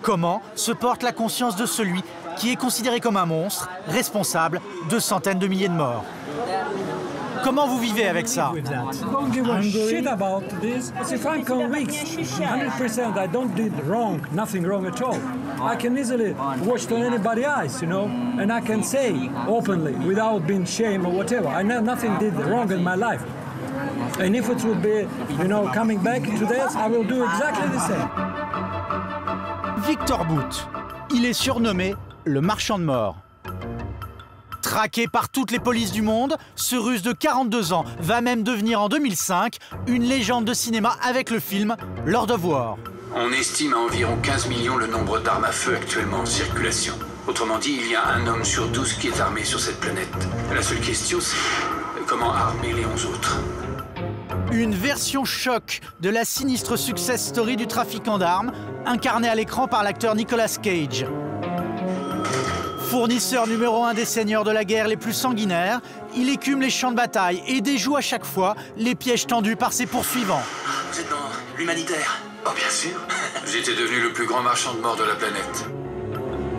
Comment se porte la conscience de celui qui est considéré comme un monstre, responsable de centaines de milliers de morts? Comment vous vivez avec ça? Don't give a shit about this. If I'm convinced 100% I don't did wrong, nothing wrong at all, I can easily watch it on anybody's eyes, you know, and I can say openly without being shame or whatever. I know nothing did wrong in my life. And if it would be, you know, coming back to this, I will do exactly the same. Victor Bout, il est surnommé le marchand de morts. Traqué par toutes les polices du monde, ce Russe de 42 ans va même devenir en 2005 une légende de cinéma avec le film Lord of War. On estime à environ 15 millions le nombre d'armes à feu actuellement en circulation. Autrement dit, il y a un homme sur 12 qui est armé sur cette planète. La seule question, c'est comment armer les 11 autres. Une version choc de la sinistre success story du trafiquant d'armes, incarné à l'écran par l'acteur Nicolas Cage. Fournisseur numéro 1 des seigneurs de la guerre les plus sanguinaires, il écume les champs de bataille et déjoue à chaque fois les pièges tendus par ses poursuivants. Vous êtes dans l'humanitaire? Oh, bien sûr. J'étais devenu le plus grand marchand de morts de la planète.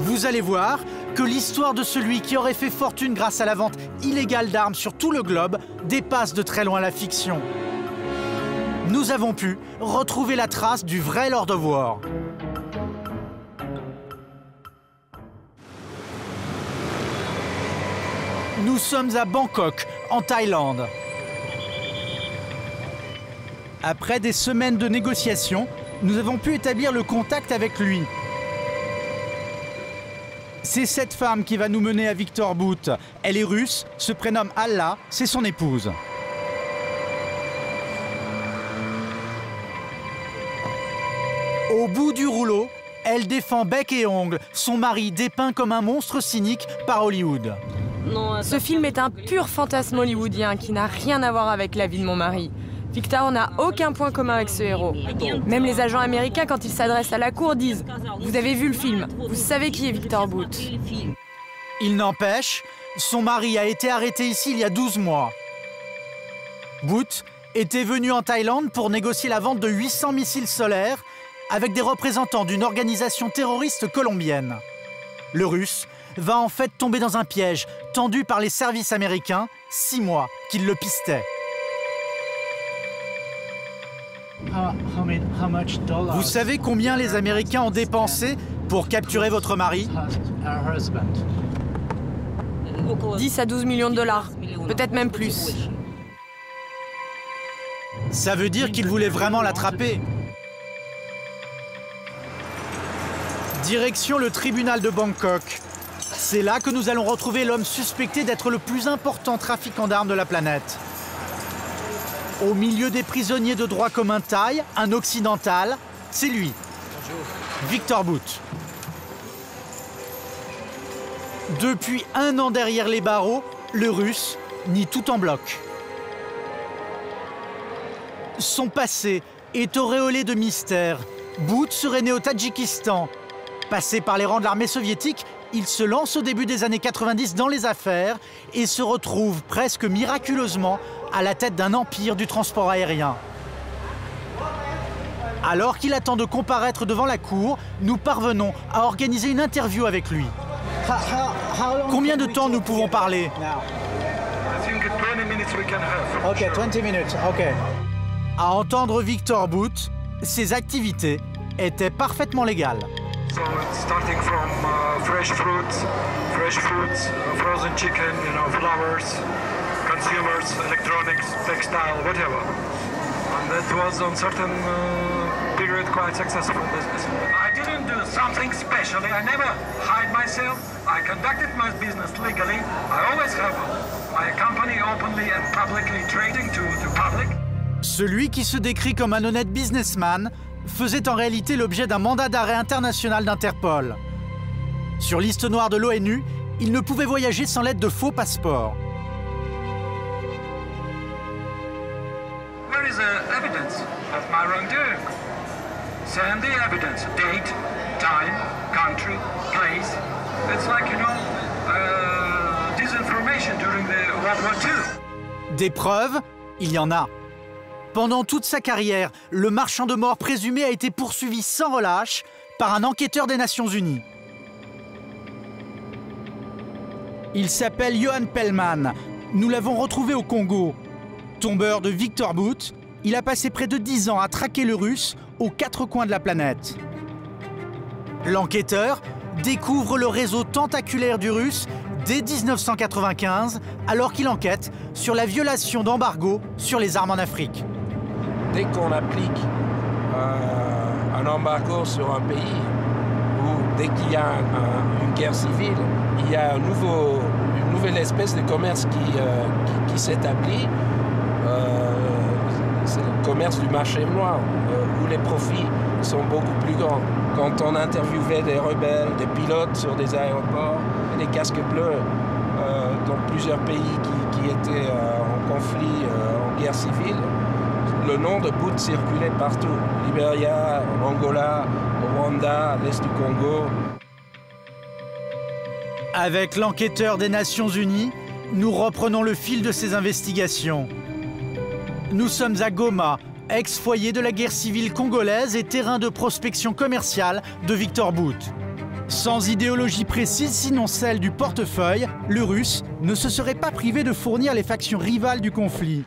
Vous allez voir que l'histoire de celui qui aurait fait fortune grâce à la vente illégale d'armes sur tout le globe dépasse de très loin la fiction. Nous avons pu retrouver la trace du vrai Lord of War. Nous sommes à Bangkok, en Thaïlande. Après des semaines de négociations, nous avons pu établir le contact avec lui. C'est cette femme qui va nous mener à Victor Bout. Elle est russe, se prénomme Allah, c'est son épouse. Au bout du rouleau, elle défend bec et ongles son mari dépeint comme un monstre cynique par Hollywood. Ce film est un pur fantasme hollywoodien qui n'a rien à voir avec la vie de mon mari. Victor n'a aucun point commun avec ce héros. Même les agents américains, quand ils s'adressent à la cour, disent « Vous avez vu le film, vous savez qui est Victor Bout ». Il n'empêche, son mari a été arrêté ici il y a 12 mois. Bout était venu en Thaïlande pour négocier la vente de 800 missiles solaires avec des représentants d'une organisation terroriste colombienne. Le Russe va en fait tomber dans un piège tendu par les services américains, 6 mois qu'ils le pistaient. Vous savez combien les Américains ont dépensé pour capturer votre mari? 10 à 12 millions de dollars, peut-être même plus. Ça veut dire qu'ils voulaient vraiment l'attraper. Direction le tribunal de Bangkok. C'est là que nous allons retrouver l'homme suspecté d'être le plus important trafiquant d'armes de la planète. Au milieu des prisonniers de droit commun thaï, un occidental, c'est lui, Victor Bout. Depuis 1 an derrière les barreaux, le Russe nie tout en bloc. Son passé est auréolé de mystère. Bout serait né au Tadjikistan. Passé par les rangs de l'armée soviétique, il se lance au début des années 90 dans les affaires et se retrouve presque miraculeusement à la tête d'un empire du transport aérien. Alors qu'il attend de comparaître devant la cour, nous parvenons à organiser une interview avec lui. Combien de temps nous pouvons parler? Ok, 20 minutes, ok. À entendre Victor Bout, ses activités étaient parfaitement légales. So it's starting from fresh fruits, frozen chicken, you know, flowers, consumers, electronics, textile, whatever. And that was on certain period quite successful business. I didn't do something specially. I never hide myself. I conducted my business legally. I always have my company openly and publicly trading to public. Celui qui se décrit comme un honnête businessman faisait en réalité l'objet d'un mandat d'arrêt international d'Interpol. Sur liste noire de l'ONU, il ne pouvait voyager sans l'aide de faux passeports. Where is the evidence of my wrongdoing? Send the evidence, date, time, country, place. It's like, you know, disinformation during the World War II. Des preuves, il y en a. Pendant toute sa carrière, le marchand de morts présumé a été poursuivi sans relâche par un enquêteur des Nations Unies. Il s'appelle Johan Pellman. Nous l'avons retrouvé au Congo. Tombeur de Victor Bout, il a passé près de 10 ans à traquer le Russe aux 4 coins de la planète. L'enquêteur découvre le réseau tentaculaire du Russe dès 1995, alors qu'il enquête sur la violation d'embargo sur les armes en Afrique. Dès qu'on applique un embargo sur un pays, ou dès qu'il y a une guerre civile, il y a une nouvelle espèce de commerce qui s'établit. C'est le commerce du marché noir, où les profits sont beaucoup plus grands. Quand on interviewait des rebelles, des pilotes sur des aéroports, des casques bleus dans plusieurs pays qui étaient en conflit, en guerre civile, le nom de Bout circulait partout. Libéria, en Angola, au Rwanda, à l'est du Congo. Avec l'enquêteur des Nations Unies, nous reprenons le fil de ces investigations. Nous sommes à Goma, ex-foyer de la guerre civile congolaise et terrain de prospection commerciale de Victor Bout. Sans idéologie précise, sinon celle du portefeuille, le Russe ne se serait pas privé de fournir les factions rivales du conflit.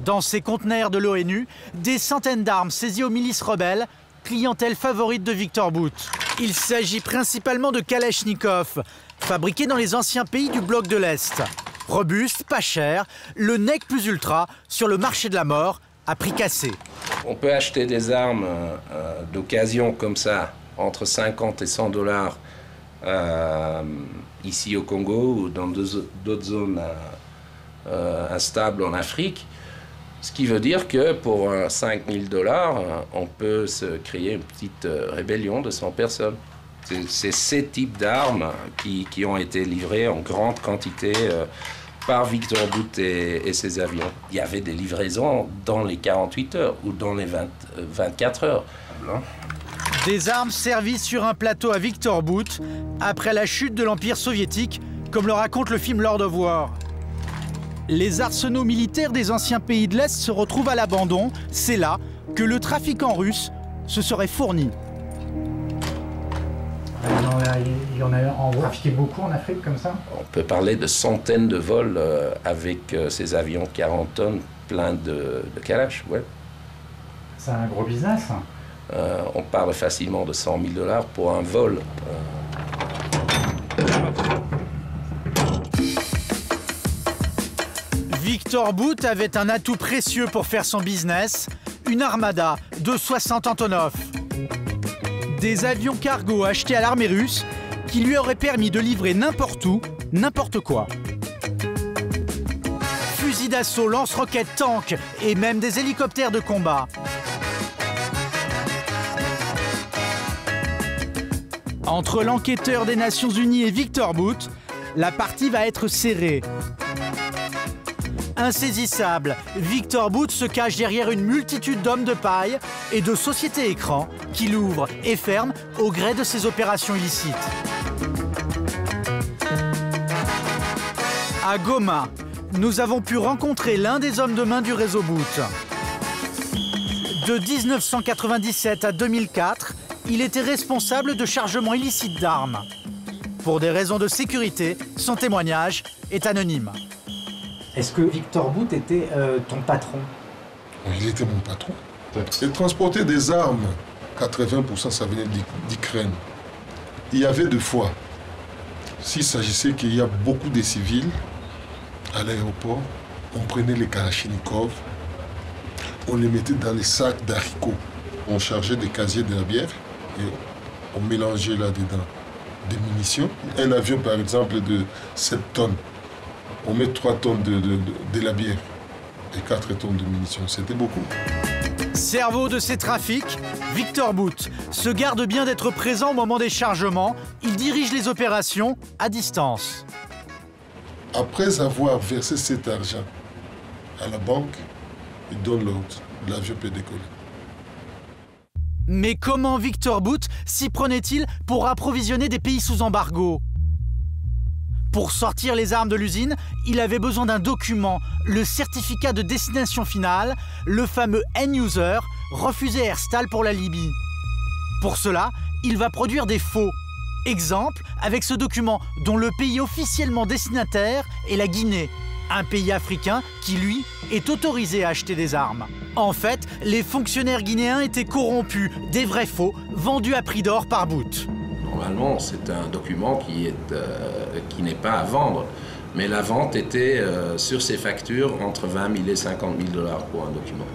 Dans ces conteneurs de l'ONU, des centaines d'armes saisies aux milices rebelles, clientèle favorite de Victor Bout. Il s'agit principalement de Kalachnikov, fabriqués dans les anciens pays du bloc de l'Est. Robuste, pas cher, le nec plus ultra sur le marché de la mort à prix cassé. On peut acheter des armes d'occasion comme ça, entre 50 et 100 dollars ici au Congo ou dans d'autres zones instables en Afrique. Ce qui veut dire que pour 5 000 dollars, on peut se créer une petite rébellion de 100 personnes. C'est ces types d'armes qui ont été livrées en grande quantité par Victor Bout et ses avions. Il y avait des livraisons dans les 48 heures ou dans les 24 heures. Des armes servies sur un plateau à Victor Bout après la chute de l'Empire soviétique, comme le raconte le film Lord of War. Les arsenaux militaires des anciens pays de l'Est se retrouvent à l'abandon. C'est là que le trafiquant russe se serait fourni. Il y en a trafiqué beaucoup en Afrique comme ça? On peut parler de centaines de vols avec ces avions 40 tonnes pleins de Kalash, ouais. C'est un gros business. On parle facilement de 100 000 dollars pour un vol. Victor Bout avait un atout précieux pour faire son business, une armada de 60 Antonov. Des avions cargo achetés à l'armée russe qui lui auraient permis de livrer n'importe où, n'importe quoi. Fusils d'assaut, lance-roquettes, tanks et même des hélicoptères de combat. Entre l'enquêteur des Nations Unies et Victor Bout, la partie va être serrée. Insaisissable, Victor Bout se cache derrière une multitude d'hommes de paille et de sociétés écrans qui l'ouvrent et ferment au gré de ses opérations illicites. À Goma, nous avons pu rencontrer l'un des hommes de main du réseau Bout. De 1997 à 2004, il était responsable de chargement illicite d'armes. Pour des raisons de sécurité, son témoignage est anonyme. Est-ce que Victor Bout était ton patron? Il était mon patron. Il transportait des armes. 80% ça venait d'Ukraine. Il y avait deux fois. S'il s'agissait qu'il y a beaucoup de civils à l'aéroport, on prenait les Kalachnikov, on les mettait dans les sacs d'haricots. On chargeait des casiers de la bière et on mélangeait là-dedans des munitions. Un avion par exemple de 7 tonnes. On met 3 tonnes de la bière et 4 tonnes de munitions. C'était beaucoup. Cerveau de ces trafics, Victor Bout se garde bien d'être présent au moment des chargements. Il dirige les opérations à distance. Après avoir versé cet argent à la banque, il donne l'ordre. L'avion peut décoller. Mais comment Victor Bout s'y prenait-il pour approvisionner des pays sous embargo ? Pour sortir les armes de l'usine, il avait besoin d'un document, le certificat de destination finale, le fameux end-user, refuser Herstal pour la Libye. Pour cela, il va produire des faux. Exemple avec ce document dont le pays officiellement destinataire est la Guinée, un pays africain qui, lui, est autorisé à acheter des armes. En fait, les fonctionnaires guinéens étaient corrompus, des vrais faux, vendus à prix d'or par bout. Normalement, c'est un document qui n'est pas à vendre, mais la vente était sur ces factures entre 20 000 et 50 000 dollars pour un document.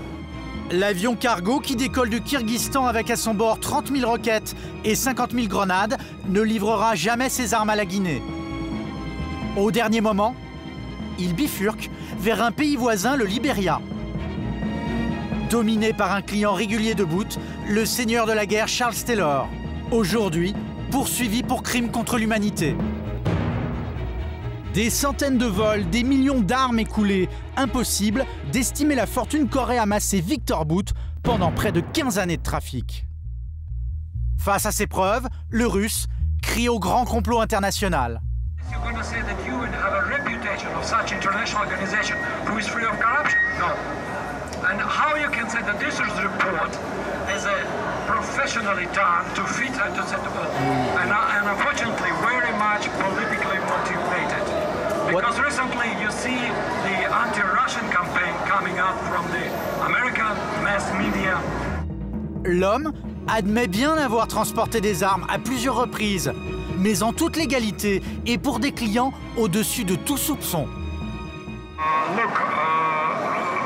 L'avion cargo qui décolle du Kyrgyzstan avec à son bord 30 000 roquettes et 50 000 grenades ne livrera jamais ses armes à la Guinée. Au dernier moment, il bifurque vers un pays voisin, le Libéria. Dominé par un client régulier de Booth, le seigneur de la guerre Charles Taylor, aujourd'hui poursuivi pour crimes contre l'humanité. Des centaines de vols, des millions d'armes écoulées, impossible d'estimer la fortune qu'aurait amassée Victor Bout pendant près de 15 années de trafic. Face à ces preuves, le Russe crie au grand complot international. Professionally done to fit and to set all, and unfortunately very much politically motivated. Because recently you see the anti-Russian campaign coming out from the American mass media. L'homme admet bien avoir transporté des armes à plusieurs reprises, mais en toute légalité et pour des clients au-dessus de tout soupçon.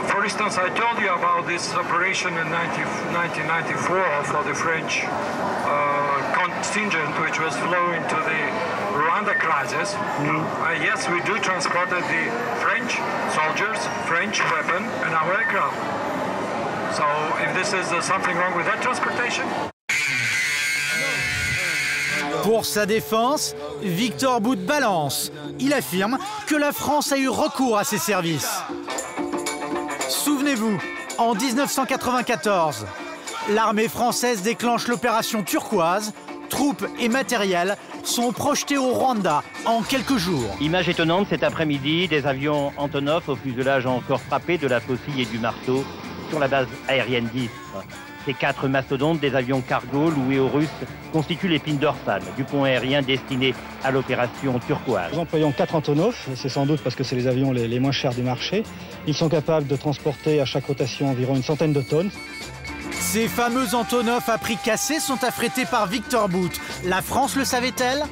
For instance, I told you about this operation in 1994 for the French contingent which was flowing to the Rwanda crisis. Yes, we do transported the French soldiers, French weapon and our aircraft. So if this is something wrong with that transportation? Pour sa défense, Victor Bout balance. Il affirme que la France a eu recours à ses services. Souvenez-vous, en 1994, l'armée française déclenche l'opération Turquoise. Troupes et matériel sont projetés au Rwanda en quelques jours. Image étonnante cet après-midi, des avions Antonov au fuselage encore frappé de la faucille et du marteau sur la base aérienne d'Istres. Ces 4 mastodontes des avions cargo loués aux Russes constituent l'épine dorsale du pont aérien destiné à l'opération Turquoise. Nous employons 4 Antonov, c'est sans doute parce que c'est les avions les moins chers du marché. Ils sont capables de transporter à chaque rotation environ une centaine de tonnes. Ces fameux Antonov à prix cassé sont affrétés par Victor Bout. La France le savait-elle?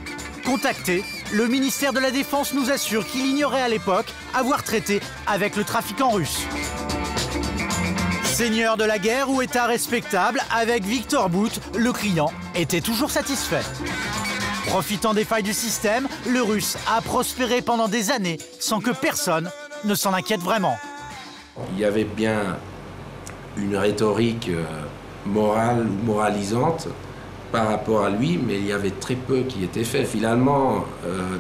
Contacté, le ministère de la Défense nous assure qu'il ignorait à l'époque avoir traité avec le trafiquant russe. Seigneur de la guerre ou état respectable, avec Victor Bout, le client était toujours satisfait. Profitant des failles du système, le Russe a prospéré pendant des années sans que personne ne s'en inquiète vraiment. Il y avait bien une rhétorique morale ou moralisante par rapport à lui, mais il y avait très peu qui était fait. Finalement,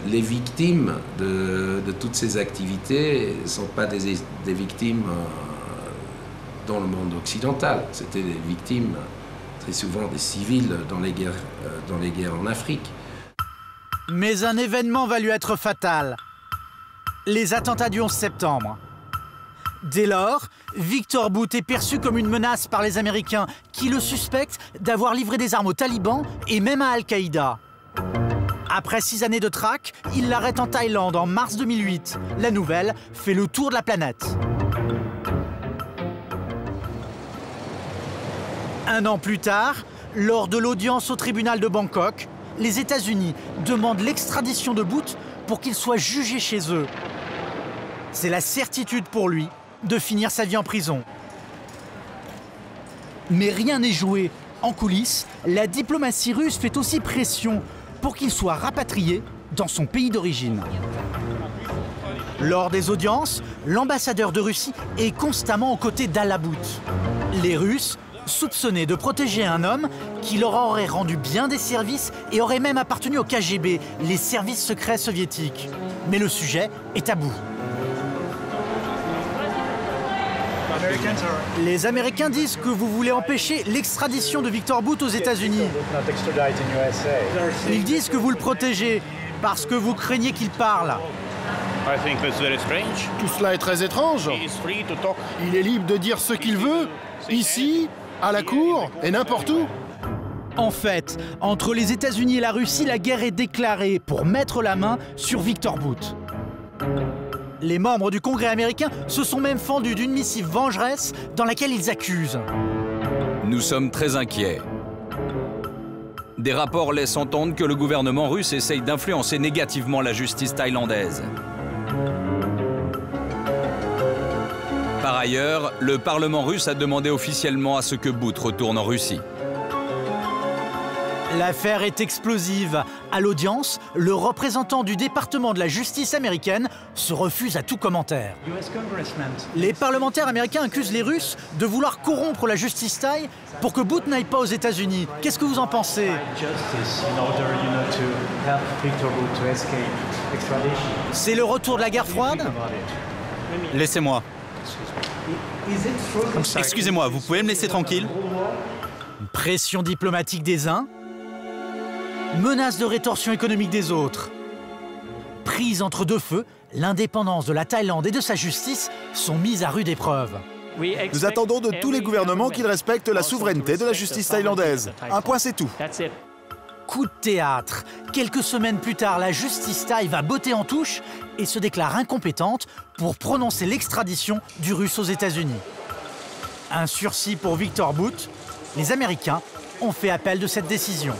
les victimes de toutes ces activités ne sont pas des victimes dans le monde occidental. C'était des victimes, très souvent des civils, dans les guerres en Afrique. Mais un événement va lui être fatal. Les attentats du 11 septembre. Dès lors, Victor Bout est perçu comme une menace par les Américains qui le suspectent d'avoir livré des armes aux talibans et même à Al-Qaïda. Après 6 années de traque, il l'arrête en Thaïlande en mars 2008. La nouvelle fait le tour de la planète. Un an plus tard, lors de l'audience au tribunal de Bangkok, les États-Unis demandent l'extradition de Bout pour qu'il soit jugé chez eux. C'est la certitude pour lui de finir sa vie en prison. Mais rien n'est joué. En coulisses, la diplomatie russe fait aussi pression pour qu'il soit rapatrié dans son pays d'origine. Lors des audiences, l'ambassadeur de Russie est constamment aux côtés d'Alaa Bout. Les Russes soupçonnés de protéger un homme qui leur aurait rendu bien des services et aurait même appartenu au KGB, les services secrets soviétiques. Mais le sujet est tabou. Les Américains disent que vous voulez empêcher l'extradition de Victor Bout aux États-Unis. Ils disent que vous le protégez parce que vous craignez qu'il parle. Tout cela est très étrange. Il est libre de dire ce qu'il veut, ici, à la cour et n'importe où. En fait, entre les États-Unis et la Russie, la guerre est déclarée pour mettre la main sur Victor Bout. Les membres du Congrès américain se sont même fendus d'une missive vengeresse dans laquelle ils accusent. Nous sommes très inquiets. Des rapports laissent entendre que le gouvernement russe essaye d'influencer négativement la justice thaïlandaise. Par ailleurs, le Parlement russe a demandé officiellement à ce que Bout retourne en Russie. L'affaire est explosive. À l'audience, le représentant du département de la justice américaine se refuse à tout commentaire. Les parlementaires américains accusent les Russes de vouloir corrompre la justice thaï pour que Bout n'aille pas aux États-Unis. Qu'est-ce que vous en pensez? C'est le retour de la guerre froide? Laissez-moi. Excusez-moi, vous pouvez me laisser tranquille? Pression diplomatique des uns, menace de rétorsion économique des autres. Prise entre deux feux, l'indépendance de la Thaïlande et de sa justice sont mises à rude épreuve. Nous attendons de tous les gouvernements qu'ils respectent la souveraineté de la justice thaïlandaise. Un point, c'est tout. Coup de théâtre. Quelques semaines plus tard, la justice thaï va botter en touche et se déclare incompétente pour prononcer l'extradition du Russe aux États-Unis. Un sursis pour Victor Bout. Les Américains ont fait appel de cette décision.